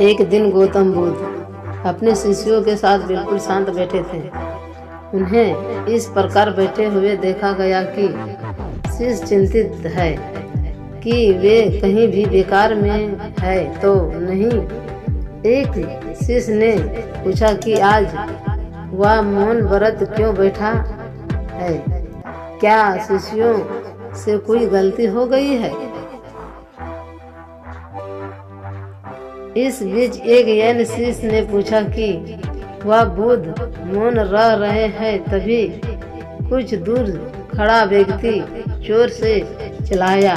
एक दिन गौतम बुद्ध अपने शिष्यों के साथ बिल्कुल शांत बैठे थे। उन्हें इस प्रकार बैठे हुए देखा गया कि शिष्य चिंतित है कि वे कहीं भी बेकार में है तो नहीं। एक शिष्य ने पूछा कि आज वह मौन व्रत क्यों बैठा है, क्या शिष्यों से कोई गलती हो गई है। इस बीच एक अन्य शिष्य ने पूछा कि वह बुद्ध मौन रह रहे हैं, तभी कुछ दूर खड़ा व्यक्ति जोर से चिल्लाया,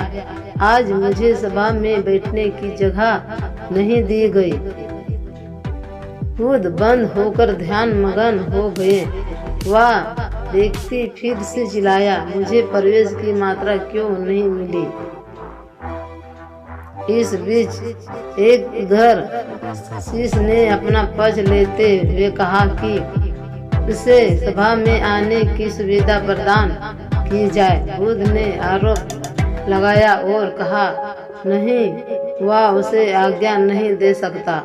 आज मुझे सभा में बैठने की जगह नहीं दी गई। बुद्ध बंद होकर ध्यान मगन हो गए। वह व्यक्ति फिर से चिल्लाया, मुझे प्रवेश की मात्रा क्यों नहीं मिली। इस बीच एक उधर शिष्य ने अपना पक्ष लेते हुए कहा कि उसे सभा में आने की सुविधा प्रदान की जाए। बुद्ध ने आरोप लगाया और कहा, नहीं, वह उसे आज्ञा नहीं दे सकता।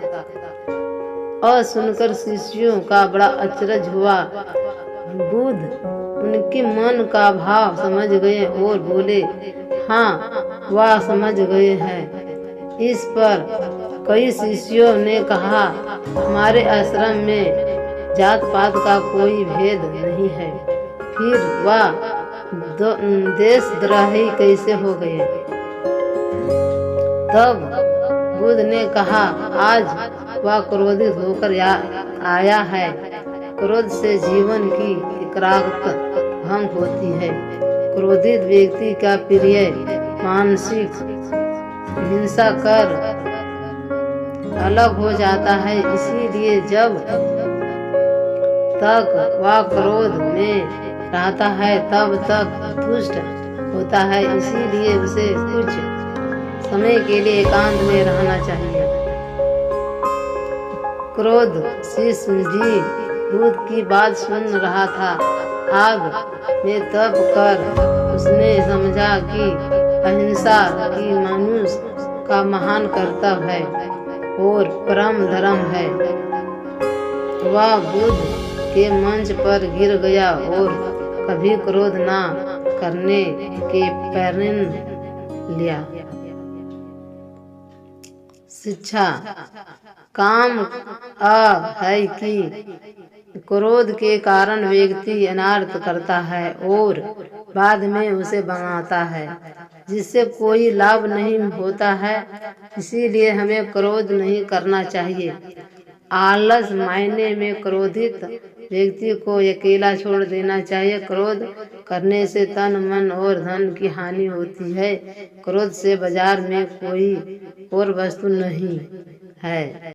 और सुनकर शिष्यों का बड़ा अचरज हुआ। बुद्ध उनके मन का भाव समझ गए और बोले, हाँ, वह समझ गए हैं। इस पर कई शिष्यों ने कहा, हमारे आश्रम में जात पात का कोई भेद नहीं है, फिर वह देशद्रोही कैसे हो गए। तब बुद्ध ने कहा, आज वह क्रोधित होकर आया है। क्रोध से जीवन की एकाग्रता भंग होती है। क्रोधित व्यक्ति का प्रिय मानसिक हिंसा कर अलग हो जाता है। इसीलिए जब तक वह क्रोध में रहता है तब तक दुष्ट होता है। इसीलिए उसे कुछ समय के लिए एकांत में रहना चाहिए। क्रोध शिष्य भी बुद्ध की बात सुन रहा था। आग में तप कर उसने समझा कि अहिंसा की मनुष्य का महान कर्तव्य है और परम धर्म है। वह बुद्ध के मंच पर गिर गया और कभी क्रोध न करने के प्रण लिया। शिक्षा काम है कि क्रोध के कारण व्यक्ति अनर्थ करता है और बाद में उसे बनाता है, जिससे कोई लाभ नहीं होता है। इसीलिए हमें क्रोध नहीं करना चाहिए। आलस मायने में क्रोधित व्यक्ति को अकेला छोड़ देना चाहिए। क्रोध करने से तन मन और धन की हानि होती है। क्रोध से बाजार में कोई और वस्तु नहीं है।